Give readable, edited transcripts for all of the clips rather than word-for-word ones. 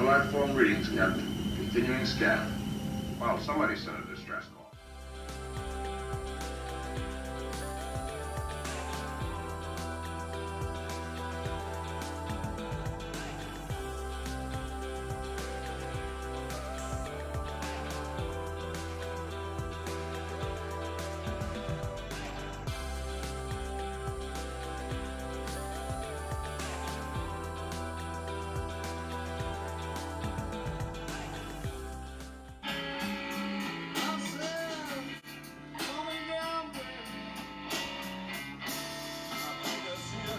live phone readings kept. Continuing scan. Well, somebody sent a distress call.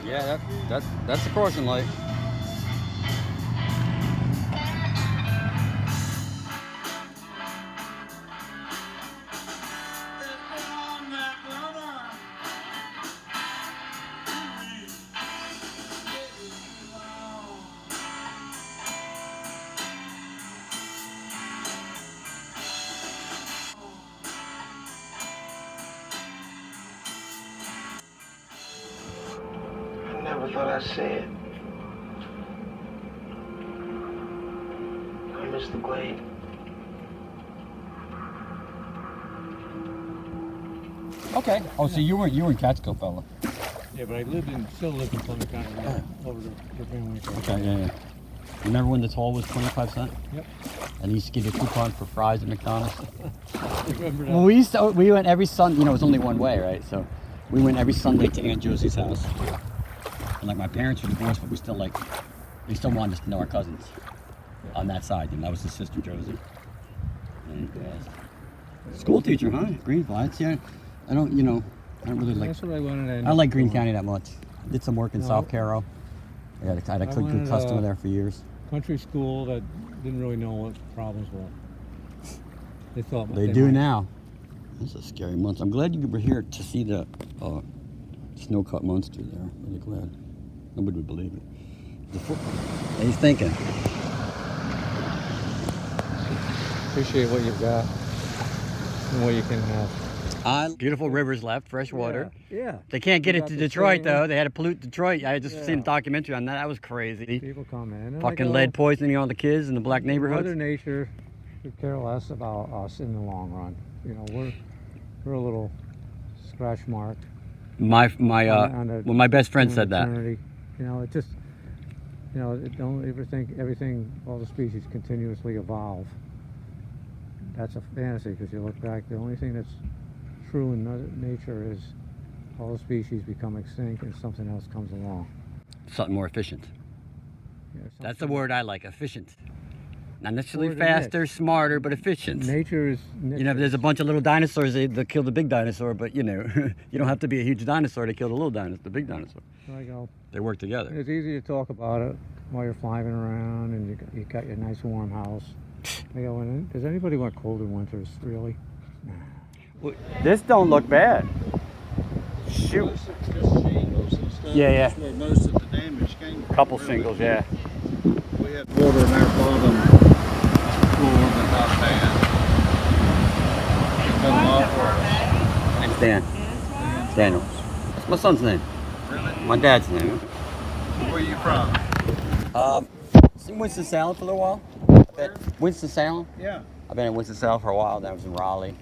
Yeah, that's the crossing light. I thought I'd say it. I miss the Glade. Okay. Oh, so you were in Catskill, fella. Yeah, but I still lived in Plymouth County over the family. Okay, yeah. Remember when the toll was 25 cents? Yep. And he used to give you a coupon for fries at McDonald's? Remember that? Well, we went every Sunday. You know, it was only one way, right? So we went every Sunday to Aunt Josie's house. And like my parents were divorced, but we still wanted us to know our cousins on that side. And that was his sister Josie. And, school teacher, huh? Greenville. Yeah. I don't really like. That's what I wanted. I like Greene County that much. Did some work in South Carroll. I had a good customer there for years. Country school that didn't really know what the problems were. They thought they do now. This is a scary month. I'm glad you were here to see the snow-cut monster there. Really glad. Nobody would believe it. What are you thinking? Appreciate what you've got and what you can have. Beautiful rivers left, fresh water. Yeah. They can't get it to Detroit, though. They had to pollute Detroit. I just seen a documentary on that. That was crazy. People come in. Fucking lead poisoning all the kids in the black neighborhoods. Mother Nature could care less about us in the long run. You know, we're a little scratch mark. My best friend said that. You know, it just, you know, don't ever think everything, all the species continuously evolve. That's a fantasy, because you look back, the only thing that's true in nature is all the species become extinct and something else comes along. Something more efficient. Yeah, that's the word I like, efficient. Not necessarily faster, smarter, but efficient. Nature is... You know, if there's a bunch of little dinosaurs, they kill the big dinosaur, but you know, you don't have to be a huge dinosaur to kill the little dinosaur, the big dinosaur. So I go, they work together. It's easy to talk about it while you're flying around and you got your nice warm house. I go, does anybody want colder winters, really? Nah. Well, this don't look bad. Shoot. Most of it's just shingles and stuff. Yeah. That's where most of the damage came from. Couple really. shingles, yeah. We had water in our bottom floor, but not bad. It's been a lot worse. Name's Dan. Daniel. That's my son's name. Really? My dad's name. Where are you from? In Winston-Salem for a little while. Where? Winston-Salem. Yeah. I've been in Winston-Salem for a while. Then I was in Raleigh.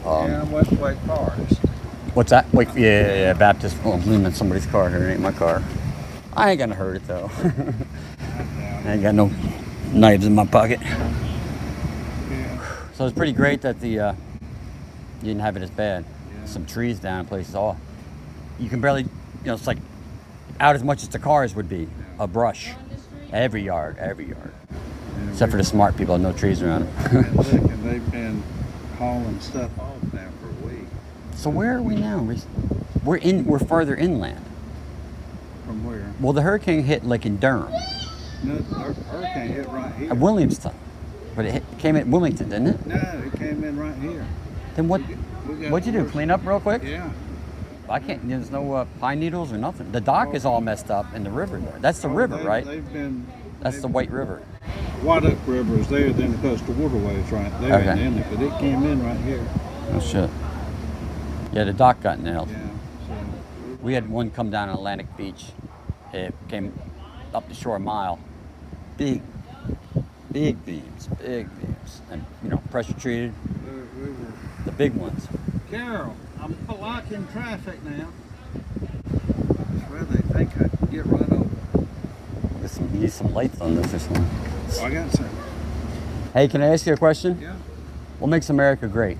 Yeah, I'm West Wake Forest. What's that? Wait, yeah, Baptist. Oh, I'm leaning on somebody's car here. It ain't my car. I ain't gonna hurt it though. I ain't got no knives in my pocket. Yeah. So it's pretty great that you didn't have it as bad. Yeah. Some trees down in places. All you can barely, it's like out as much as the cars would be. A brush. Every yard. Yeah, Except for the smart people, no trees around them. and they've been hauling stuff off now for a week. So where are we now? We're farther inland. From where? Well, the hurricane hit like in Durham. No, hurricane hit right here. At Williamstown. But it came at Wilmington, didn't it? No, it came in right here. Then what'd you do? worse. Clean up real quick? Yeah. I can't. There's no pine needles or nothing. The dock is all messed up in the river there. That's the river, right? That's the White River. White Oak River is there, then because the waterway is right there Okay. in it, but it came in right here. Oh shit. Yeah, the dock got nailed. Yeah. So We had one come down on Atlantic Beach. It came up the shore a mile. Big Big beams, and you know, pressure treated. The big ones. Carol, I'm blocking traffic now. That's where they think I can get run over. You need some lights on this or something. Oh, I got some. Hey, can I ask you a question? Yeah. What makes America great?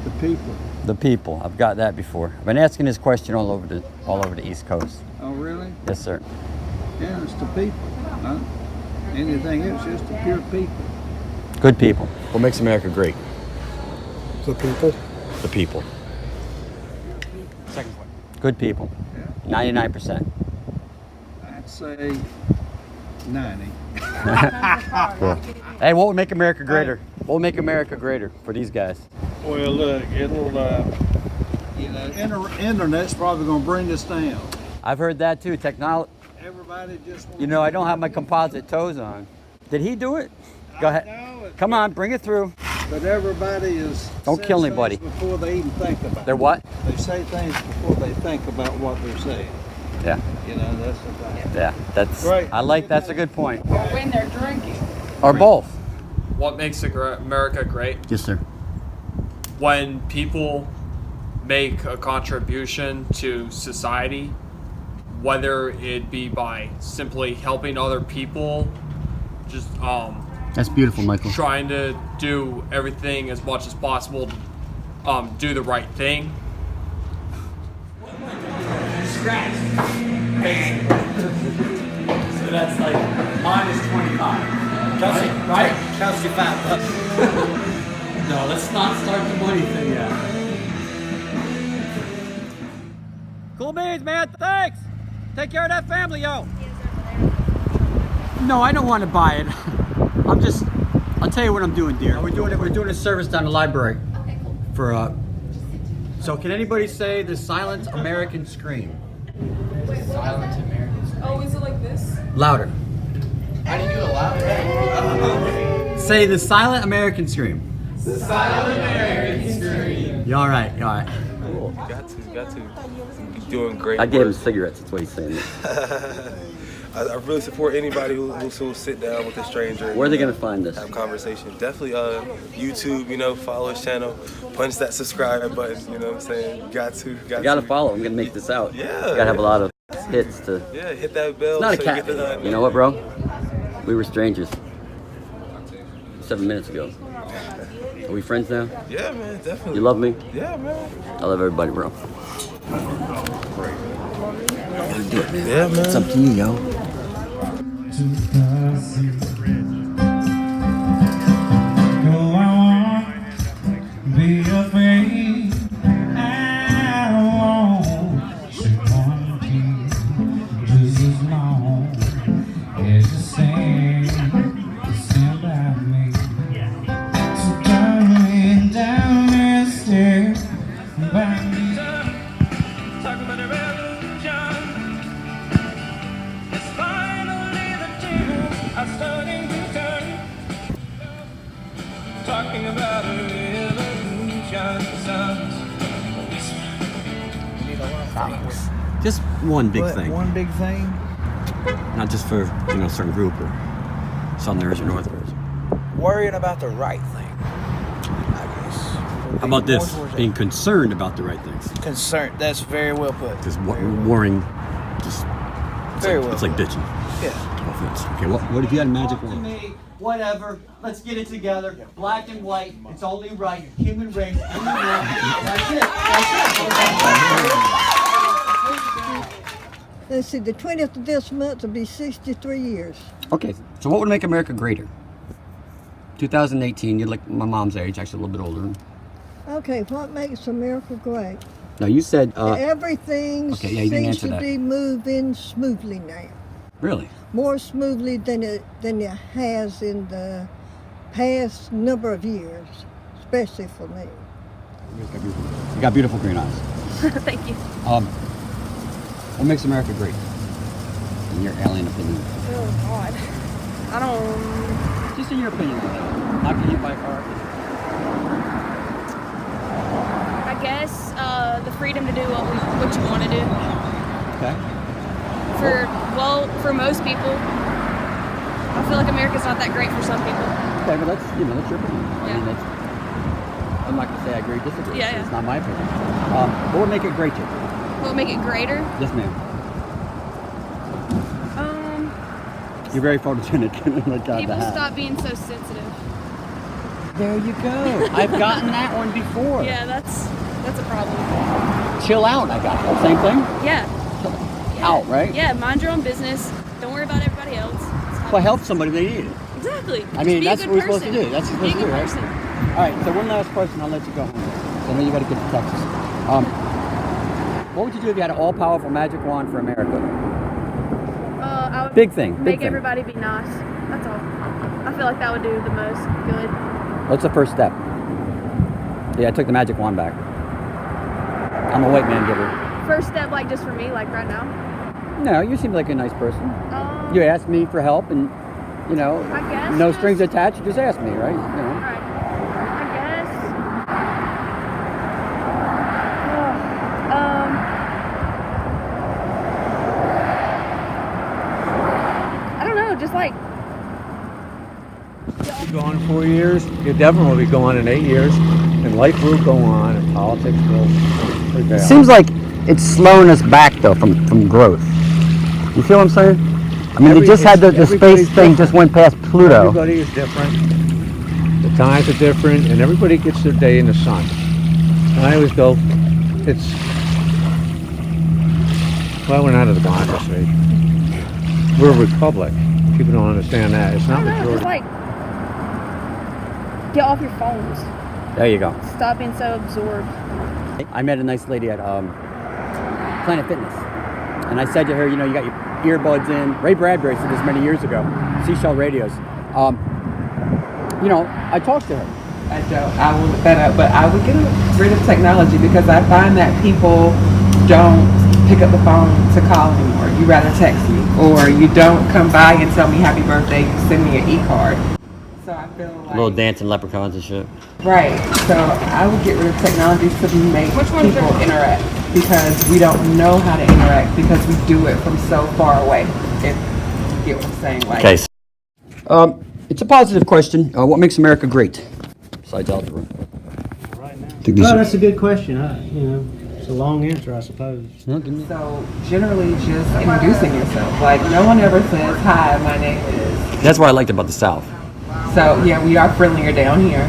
The people. The people. I've got that before. I've been asking this question all over the East Coast. Oh, really? Yes, sir. Yeah, it's the people. Huh? Anything else, just the pure people. Good people. What makes America great? The people? The people. Second point. Good people. Yeah. 99%. I'd say 90. Cool. Hey, what would make America greater? What would make America greater for these guys? Well, look, it'll, internet's probably going to bring us down. I've heard that too. Technology. Everybody just wants You know, I don't have my composite toes on. Did he do it? Go ahead. know Come on, bring it through. But everybody is. Don't says kill things anybody. Before they even think about They're it. what? They say things before they think about what they're saying. Yeah. You know, that's the thing. Yeah. That's. Right. I like. That's a good point. Or when they're drinking. Or both. What makes America great? Yes, sir. When people make a contribution to society, whether it be by simply helping other people, just That's beautiful, Michael. trying to do everything as much as possible to do the right thing. So that's like minus 25. Right? Counts you $5. No, let's not start the money thing yet. Cool beans, man. Thanks. Take care of that family, yo. No, I don't want to buy it. I'll tell you what I'm doing, dear. We're doing a service down the library. Okay, cool. For so can anybody say the silent American scream? Silent American. Oh, is it like this? Louder. How do you do it louder? Say the silent American scream. The Silent American scream. You all right? You all right? Cool. Got to. You're doing great. I gave him work. cigarettes. That's what he's saying. I really support anybody who'll sit down with a stranger. Where are they gonna find this? Have conversation. Definitely YouTube. You know, follow his channel. Punch that subscribe button. You know what I'm saying? You got to. You gotta follow. I'm gonna make this out. Yeah. You gotta have a lot of hits to. Yeah, hit that bell. It's not a so cat. you get the, You know what, bro? We were strangers 7 minutes ago. Are we friends now? Yeah, man, definitely. You love me? Yeah, man. I love everybody, bro. Yeah, man. It's up to you, yo. Go on, be afraid. I won't want you just as long as you stand by me. So darling, down and stay by me. Talk about a revolution. It's finally the tables are starting to turn. Talking about a revolution. Sounds Just one big But thing. one big thing. Not just for, you know, a certain group or Southerners or Northerners. Worrying about the right thing, I guess. How about this? Being concerned about the right things. Concerned. That's very well put. Because worrying, just Very well it's like put. bitching. Yeah. No offense. Okay, what if you had a magic wand? Whatever. Let's get it together. Black and white. It's only right. Human race. That's it. Let's see, the 20th of this month will be 63 years. Okay, so what would make America greater? 2018, you're like my mom's age, actually a little bit older. Okay, what makes America great? Now you said Everything okay, yeah, you didn't seems answer to that. be moving smoothly now. Really? More smoothly than it has in the past number of years, especially for me. You got beautiful green eyes. Thank you. What makes America great? In your alien opinion. Oh God. I don't. Just in your opinion. Not getting hit by a car. I guess the freedom to do what you want to do. Okay. For most people, I feel like America's not that great for some people. Okay, but that's your opinion. I Yeah. mean, I'm not gonna say I agree or disagree. Yeah, yeah. It's not my opinion. What would make it great, Jake? What would make it greater? Yes, ma'am. You're very photogenic. Like God, People the hat. stop being so sensitive. There you go. I've gotten that one before. Yeah, that's a problem. Chill out. I got it. Same thing. Yeah. Out, right? Yeah, mind your own business. Don't worry about everybody else. If I help somebody, they need it. Exactly. I mean, Just that's be a what we're good supposed to do. That's what we're Be a supposed to do, good right? person. All right. So one last question. I'll let you go home. So I know you got to get to Texas. What would you do if you had an all-powerful magic wand for America? I would Big thing. Make everybody be nice. That's all. I feel like that would do the most good. What's the first step? Yeah, I took the magic wand back. I'm a white man giver. First step, like just for me, like right now. No, you seem like a nice person. You asked me for help, and I guess no strings attached. You just asked me, right? Right. I guess. I don't know. Just like. Be gone in 4 years. Your Devon will be gone in 8 years, and life will go on, and politics will prevail. It seems like it's slowing us back, though, from growth. You feel what I'm saying? I mean, they just had the space thing just went past Pluto. Everybody is different. The times are different, and everybody gets their day in the sun. And I always go, we're not a democracy. We're a republic. People don't understand that. It's not majority. Just like. Get off your phones. There you go. Stop being so absorbed. I met a nice lady at Planet Fitness, and I said to her, you got your earbuds in. Ray Bradbury said this many years ago. Seashell Radios. I talked to her. I don't. I will look that up, but I would get rid of technology because I find that people don't pick up the phone to call anymore. You rather text me, or you don't come by and tell me happy birthday. You send me an e-card. So I feel like Little dancing leprechauns and shit. right. So I would get rid of technology to make people interact because we don't know how to interact because we do it from so far away. If you get what I'm saying, like. Okay. It's a positive question. What makes America great? Besides algebra. Well, that's a good question. It's a long answer, I suppose. So generally just introducing yourself. Like no one ever says, hi, my name is. That's what I liked about the South. So yeah, we are friendlier down here.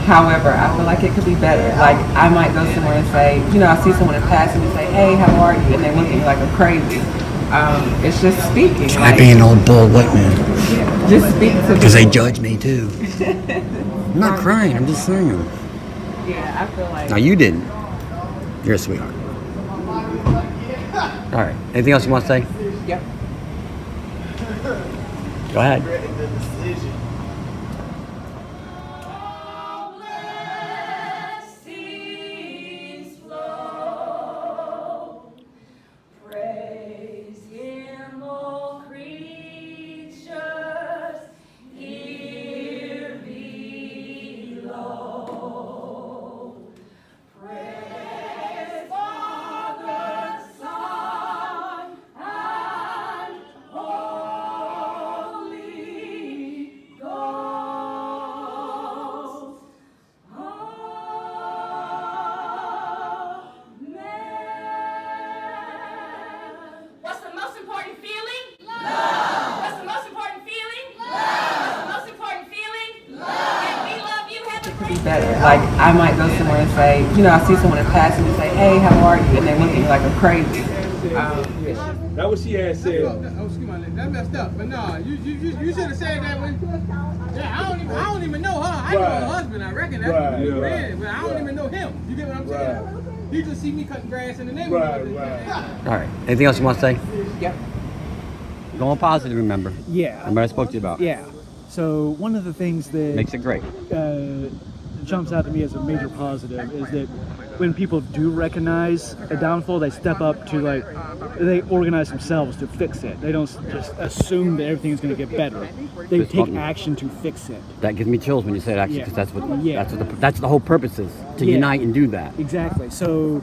However, I feel like it could be better. Like I might go somewhere and say, I see someone in passing and say, hey, how are you? And they look at me like I'm crazy. It's just speaking. Try being an old bald white man. Yeah, just speak to Because they judge me too. I'm not crying, I'm just saying. Yeah, I feel like. No, you didn't. You're a sweetheart. All right. Anything else you want to say? Yep. Go ahead. Better. Like I might go somewhere and say, I see someone in passing and say, hey, how are you? And they look at me like I'm crazy. That was she had said. That messed up. But no, you should have said that when. Yeah, I don't even know her. I know her husband. I reckon that's what you read, but I don't even know him. You get what I'm saying? He just see me cutting grass in the neighborhood. All right. Anything else you want to say? Yep. Going positive, remember. Yeah. Remember I spoke to you about. Yeah. So one of the things that makes it great. Jumps out to me as a major positive is that when people do recognize a downfall, they step up to they organize themselves to fix it. They don't just assume that everything is going to get better. They take action to fix it. That gives me chills when you say it, actually, because that's what Yeah. that's the whole purpose is, to unite and do that. Exactly. So